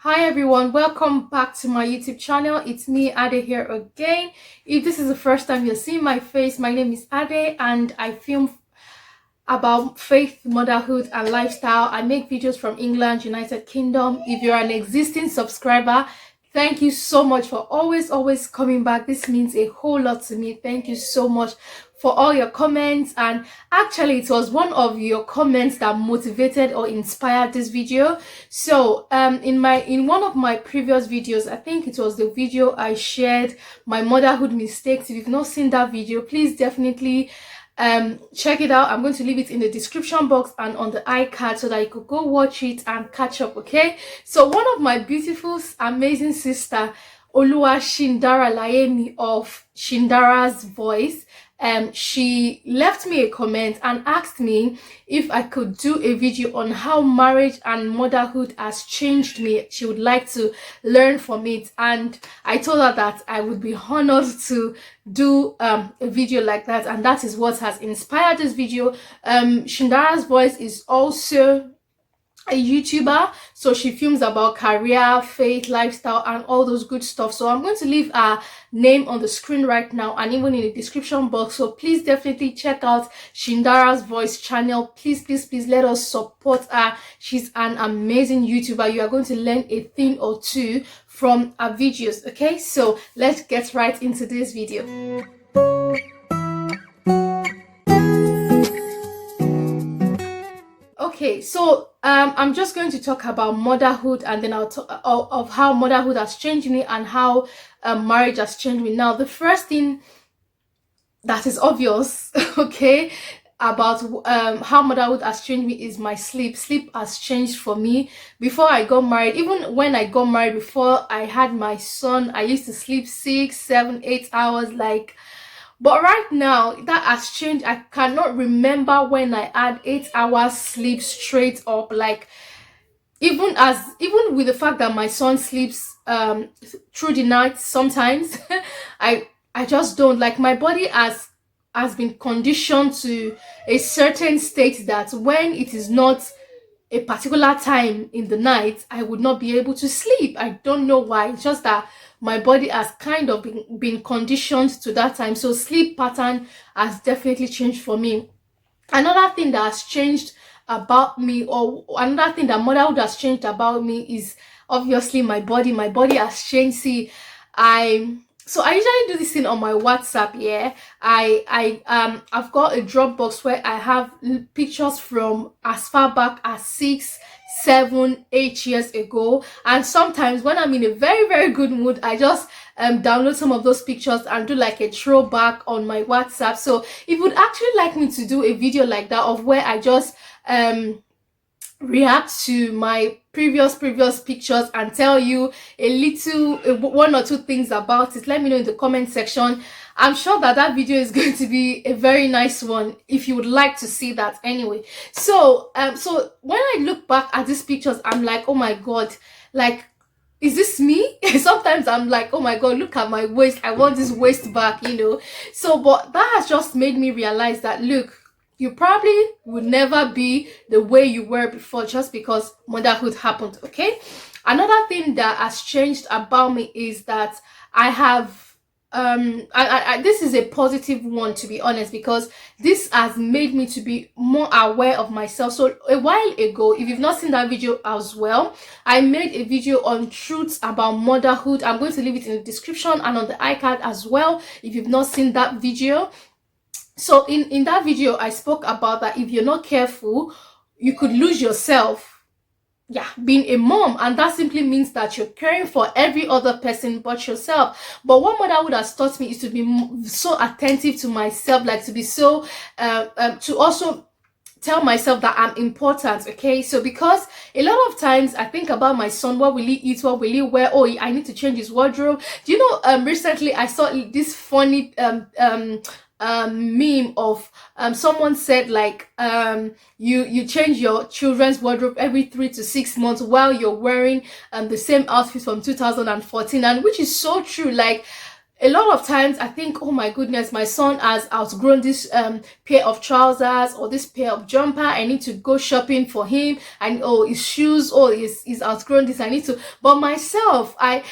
Hi everyone, welcome back to my YouTube channel. It's me, Ade, here again. If this is the first time you're seeing my face, my name is Ade and I film about faith, motherhood and lifestyle. I make videos from England, United Kingdom. If you're an existing subscriber, thank you so much for always coming back. This means a whole lot to me. Thank you so much for all your comments, and actually it was one of your comments that motivated or inspired this video. So in one of my previous videos, I think it was the video I shared my motherhood mistakes. If you've not seen that video, please definitely check it out. I'm going to leave it in the description box and on the iCard so that you could go watch it and catch up. Okay, so one of my beautiful amazing sister, Olua Shindara Laemi of Shindara's Voice, she left me a comment and asked me if I could do a video on how marriage and motherhood has changed me. She would like to learn from it, and I told her that I would be honored to do a video like that, and that is what has inspired this video. Shindara's Voice is also a YouTuber, so she films about career, faith, lifestyle and all those good stuff. So I'm going to leave her name on the screen right now and even in the description box, so please definitely check out Shindara's Voice channel. Please let us support her. She's an amazing YouTuber. You are going to learn a thing or two from her videos. Okay, so let's get right into this video. Okay, so I'm just going to talk about motherhood, and then I'll talk of how motherhood has changed me and how marriage has changed me. Now, the first thing that is obvious, okay, about how motherhood has changed me is my sleep. Sleep has changed for me. Before I got married, even when I got married, before I had my son, I used to sleep 6, 7, 8 hours, like. But right now, that has changed. I cannot remember when I had 8 hours sleep straight up. Like, even with the fact that my son sleeps through the night sometimes, I just don't. Like, my body has been conditioned to a certain state that when it is not a particular time in the night, I would not be able to sleep. I don't know why. It's just that my body has kind of been conditioned to that time. So sleep pattern has definitely changed for me. Another thing that has changed about me, or another thing that motherhood has changed about me, is obviously my body. My body has changed. See, I usually do this thing on my WhatsApp. Yeah, I've got a Dropbox where I have pictures from as far back as 6, 7, 8 years ago, and sometimes when I'm in a very good mood, I just download some of those pictures and do like a throwback on my WhatsApp. So if you would actually like me to do a video like that, of where I just react to my previous pictures and tell you a little one or two things about it, let me know in the comment section. I'm sure that video is going to be a very nice one if you would like to see that. Anyway, so when I look back at these pictures, I'm like, oh my god, like, is this me? Sometimes I'm like, oh my god, look at my waist, I want this waist back, you know. So but that has just made me realize that, look, you probably would never be the way you were before just because motherhood happened. Okay, another thing that has changed about me is that I have this is a positive one, to be honest, because this has made me to be more aware of myself. So a while ago, if you've not seen that video as well, I made a video on truths about motherhood. I'm going to leave it in the description and on the iCard as well if you've not seen that video. So in that video, I spoke about that if you're not careful, you could lose yourself, yeah, being a mom, and that simply means that you're caring for every other person but yourself. But what motherhood has taught me is to be so attentive to myself, like to be so to also tell myself that I'm important. Okay, so because a lot of times I think about my son, what will he eat, what will he wear, oh, I need to change his wardrobe. Do you know, recently I saw this funny meme of someone said, like, you change your children's wardrobe every 3 to 6 months while you're wearing the same outfit from 2014, and which is so true. Like, A lot of times I think, oh my goodness, my son has outgrown this pair of trousers or this pair of jumper. I need to go shopping for him. And oh, his shoes, oh, he's outgrown this. I need to. But myself, I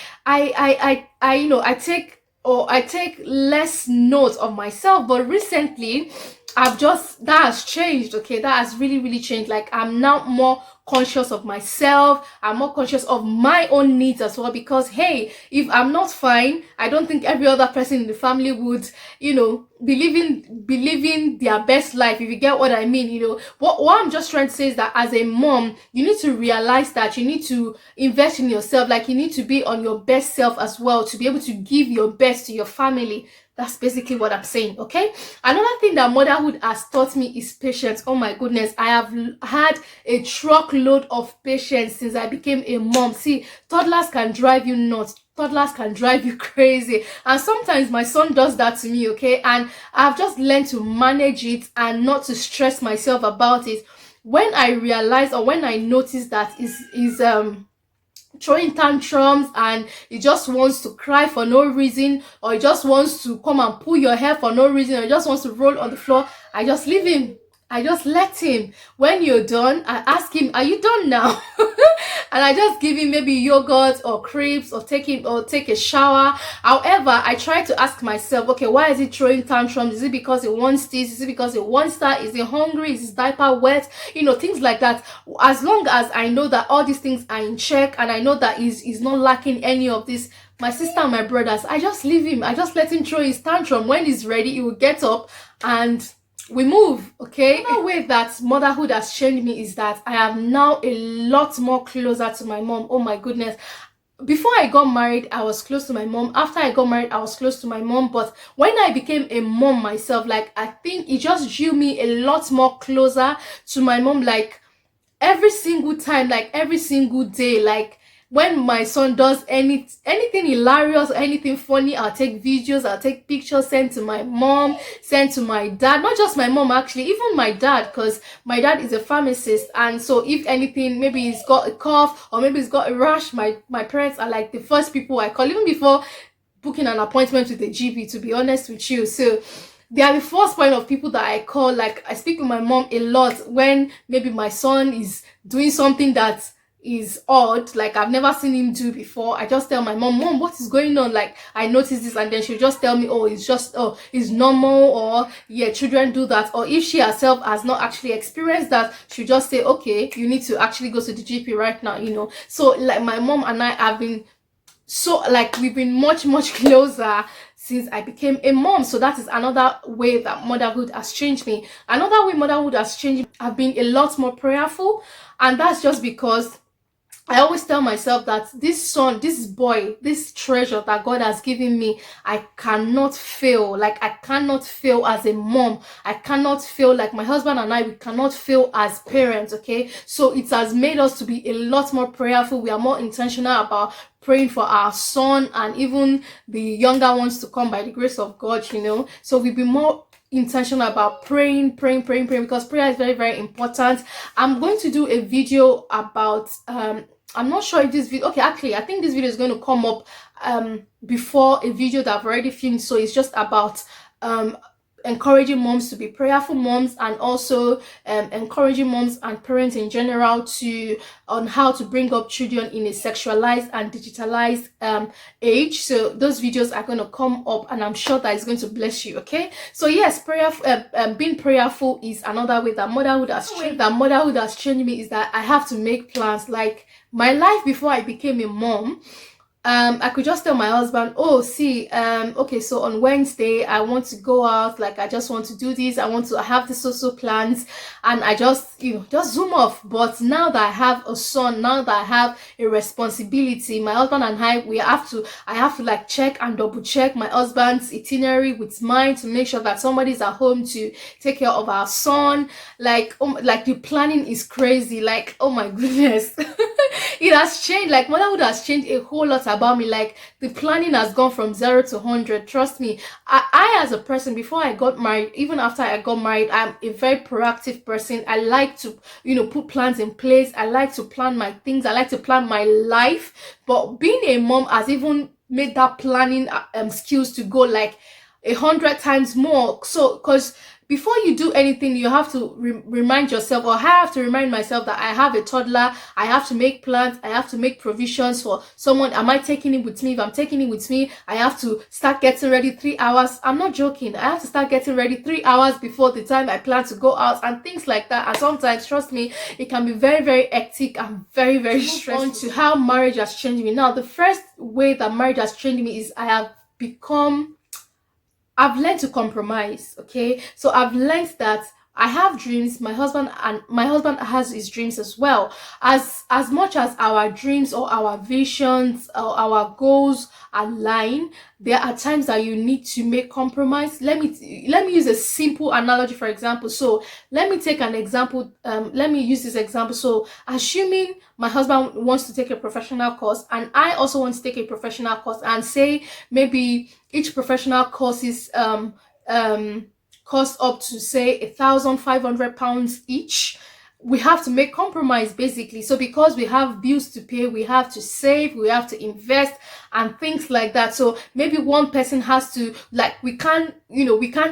take less note of myself. But recently, that has changed. Okay, that has really, really changed. Like, I'm now more conscious of myself. I'm more conscious of my own needs as well, because hey, if I'm not fine, I don't think every other person in the family would, believing their best life, if you get what I mean. What I'm just trying to say is that as a mom, you need to realize that you need to invest in yourself. Like, you need to be on your best self as well, to be able to give your best to your family. That's basically what I'm saying, okay? Another thing that motherhood has taught me is patience. Oh my goodness, I have had a truckload of patience since I became a mom. See, toddlers can drive you nuts. Toddlers can drive you crazy. And sometimes my son does that to me, okay? And I've just learned to manage it and not to stress myself about it. When I realize, or when I notice that is throwing tantrums and he just wants to cry for no reason, or he just wants to come and pull your hair for no reason, or he just wants to roll on the floor, I just leave him. I just let him. When you're done, I ask him, are you done now? And I just give him maybe yogurt or crepes, or take a shower. However, I try to ask myself, okay, why is he throwing tantrums? Is it because he wants this? Is it because he wants that? Is he hungry? Is his diaper wet? Things like that. As long as I know that all these things are in check, and I know that he's not lacking any of this, my sister and my brothers, I just leave him. I just let him throw his tantrum. When he's ready, he will get up and we move. Okay, another way that motherhood has changed me is that I am now a lot more closer to my mom. Oh my goodness, before I got married, I was close to my mom. After I got married, I was close to my mom. But when I became a mom myself, like, I think it just drew me a lot more closer to my mom. Like, every single time, like every single day, like when my son does anything hilarious or anything funny, I'll take videos, I'll take pictures, send to my mom, send to my dad. Not just my mom, actually, even my dad, because my dad is a pharmacist. And so if anything, maybe he's got a cough or maybe he's got a rash, my parents are like the first people I call, even before booking an appointment with the GP, to be honest with you. So they are the first point of people that I call. Like, I speak with my mom a lot when maybe my son is doing something that is odd, like I've never seen him do before. I just tell my mom, what is going on? Like, I noticed this. And then she'll just tell me, oh, it's normal, or yeah, children do that. Or if she herself has not actually experienced that, she'll just say, okay, you need to actually go to the GP right now. So like, my mom and I have been, so like, we've been much closer since I became a mom. So that is another way that motherhood has changed me. Another way motherhood has changed me, I've been a lot more prayerful. And that's just because I always tell myself that this son, this boy, this treasure that God has given me, I cannot fail. Like, I cannot fail as a mom. I cannot fail. Like, my husband and I, we cannot fail as parents, okay? So it has made us to be a lot more prayerful. We are more intentional about praying for our son and even the younger ones to come by the grace of God. So we've been more intentional about praying, because prayer is very, very important. I'm going to do a video about I'm not sure if this video, okay, actually I think this video is going to come up before a video that I've already filmed. So it's just about encouraging moms to be prayerful moms, and also encouraging moms and parents in general on how to bring up children in a sexualized and digitalized age. So those videos are going to come up, and I'm sure that it's going to bless you. Okay, so yes, being prayerful is another way that motherhood has changed. Me is that I have to make plans. Like, my life before I became a mom, I could just tell my husband, oh, see, okay, so on Wednesday I want to go out, like I just want to do this, I want to have the social plans, and I just just zoom off. But now that I have a son, now that I have a responsibility, my husband and I have to like check and double check my husband's itinerary with mine to make sure that somebody's at home to take care of our son. Like, like the planning is crazy. Like, oh my goodness. It has changed. Like, motherhood has changed a whole lot about me. Like, the planning has gone from 0 to 100. Trust me. I as a person, before I got married, even after I got married, I'm a very proactive person. I like to put plans in place. I like to plan my things. I like to plan my life. But being a mom has even made that planning skills to go like 100 times more. So because before you do anything, you have to remind yourself, or I have to remind myself, that I have a toddler. I have to make plans. I have to make provisions for someone. Am I taking it with me? If I'm taking it with me, I have to start getting ready 3 hours. I'm not joking. I have to start getting ready 3 hours before the time I plan to go out, and things like that. And sometimes, trust me, it can be very, very hectic and very, very stressful. On to how marriage has changed me. Now, the first way that marriage has changed me is I've learned to compromise. Okay, so I've learned that I have dreams. My husband has his dreams as well. As much as our dreams or our visions or our goals align, there are times that you need to make compromise. Let me use a simple analogy, for example. So let me take an example. Let me use this example. So assuming my husband wants to take a professional course and I also want to take a professional course, and say maybe each professional course is cost up to say £1,500 each. We have to make compromise, basically. So because we have bills to pay, we have to save, we have to invest and things like that. So maybe one person has to, like, we can't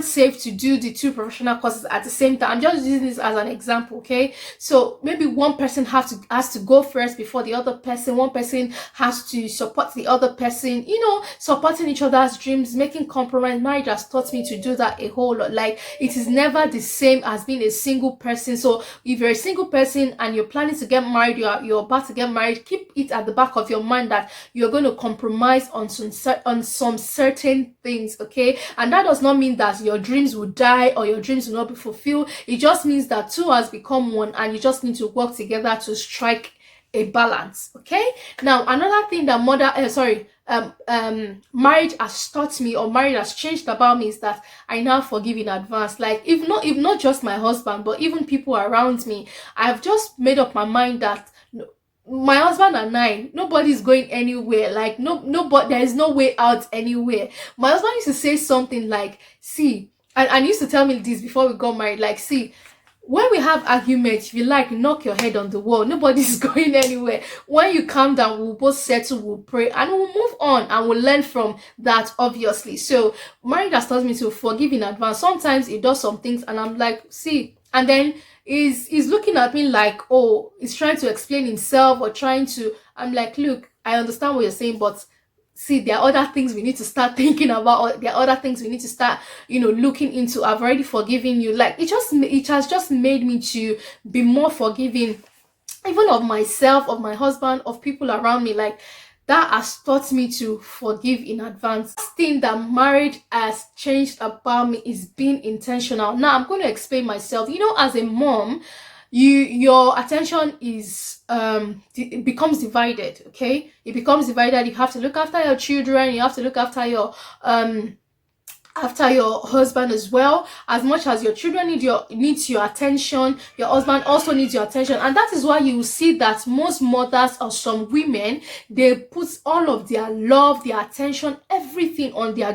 save to do the two professional courses at the same time. I'm just using this as an example. Okay, so maybe one person has to go first before the other person. One person has to support the other person, supporting each other's dreams, making compromise. Marriage has taught me to do that a whole lot. Like, it is never the same as being a single person. So if you're a single person and you're planning to get married, you're about to get married, keep it at the back of your mind that you're going to compromise on some certain things. Okay, and that does not mean that your dreams will die or your dreams will not be fulfilled. It just means that two has become one, and you just need to work together to strike a balance. Okay, now another thing that marriage has taught me, or marriage has changed about me, is that I now forgive in advance. Like, if not just my husband, but even people around me, I've just made up my mind that my husband and I, nobody's going anywhere. Like, nobody, there is no way out anywhere. My husband used to say something like, see, and he used to tell me this before we got married, like, see, when we have arguments, if you like, knock your head on the wall. Nobody's going anywhere. When you calm down, we'll both settle, we'll pray, and we'll move on, and we'll learn from that, obviously. So marriage has taught me to forgive in advance. Sometimes he does some things and I'm like, see, and then he's looking at me like, oh, he's trying to explain himself, or trying to, I'm like, look, I understand what you're saying, but see, there are other things we need to start thinking about, or there are other things we need to start looking into. I've already forgiven you. Like, it has just made me to be more forgiving, even of myself, of my husband, of people around me. Like, that has taught me to forgive in advance. Last thing that marriage has changed about me is being intentional. Now I'm going to explain myself. As a mom, your attention is it becomes divided. Okay, it becomes divided. You have to look after your children, you have to look after your husband as well. As much as your children needs your attention, your husband also needs your attention. And that is why you will see that most mothers, or some women, they put all of their love, their attention, everything on their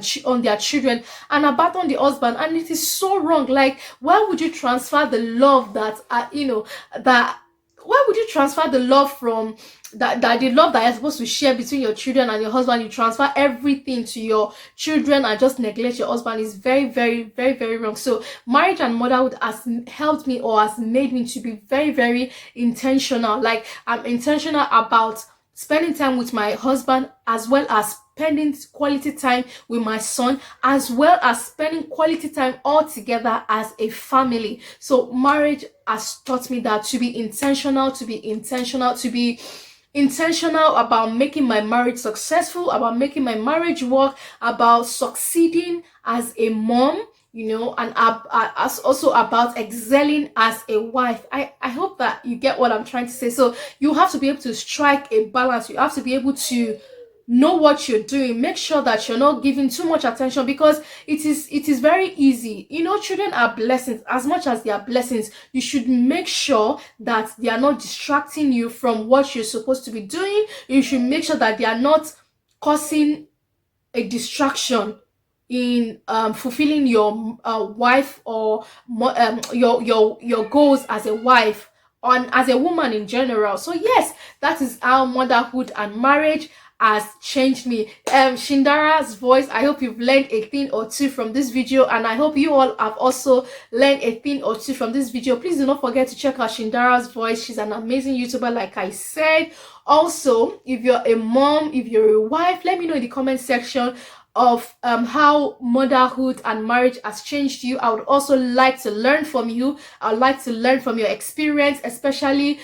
children, and abandon the husband. And it is so wrong. Like, why would you transfer the love that why would you transfer the love from that the love that you're supposed to share between your children and your husband? You transfer everything to your children and just neglect your husband. Is very, very, very, very wrong. So marriage and motherhood has helped me, or has made me to be very, very intentional. Like, I'm intentional about spending time with my husband, as well as spending quality time with my son, as well as spending quality time all together as a family. So marriage has taught me that to be intentional, about making my marriage successful, about making my marriage work, about succeeding as a mom, and as also about excelling as a wife. I hope that you get what I'm trying to say. So you have to be able to strike a balance. You have to be able to know what you're doing. Make sure that you're not giving too much attention, because it is very easy. Children are blessings. As much as they are blessings, you should make sure that they are not distracting you from what you're supposed to be doing. You should make sure that they are not causing a distraction in fulfilling your wife, or your goals as a wife, on as a woman in general. So yes, that is how motherhood and marriage has changed me. Shindara's voice, I hope you've learned a thing or two from this video, and I hope you all have also learned a thing or two from this video. Please do not forget to check out Shindara's voice. She's an amazing YouTuber, like I said. Also, if you're a mom, if you're a wife, let me know in the comment section of how motherhood and marriage has changed you. I would also like to learn from you. I would like to learn from your experience, especially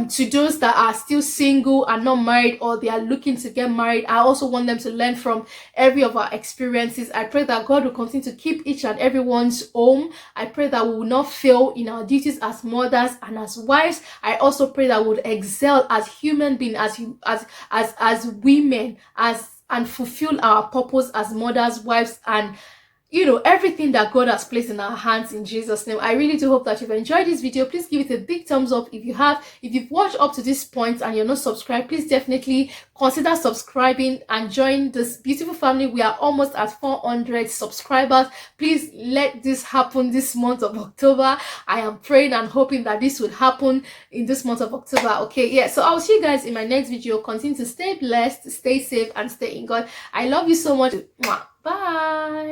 to those that are still single and not married, or they are looking to get married. I also want them to learn from every of our experiences. I pray that God will continue to keep each and everyone's home. I pray that we will not fail in our duties as mothers and as wives. I also pray that we would excel as human beings, as women, and fulfill our purpose as mothers, wives, and everything that God has placed in our hands, in Jesus' name. I really do hope that you've enjoyed this video. Please give it a big thumbs up if you have. If you've watched up to this point and you're not subscribed, please definitely consider subscribing and join this beautiful family. We are almost at 400 subscribers. Please let this happen this month of October. I am praying and hoping that this will happen in this month of October. Okay, yeah, so I'll see you guys in my next video. Continue to stay blessed, stay safe, and stay in God. I love you so much. Bye.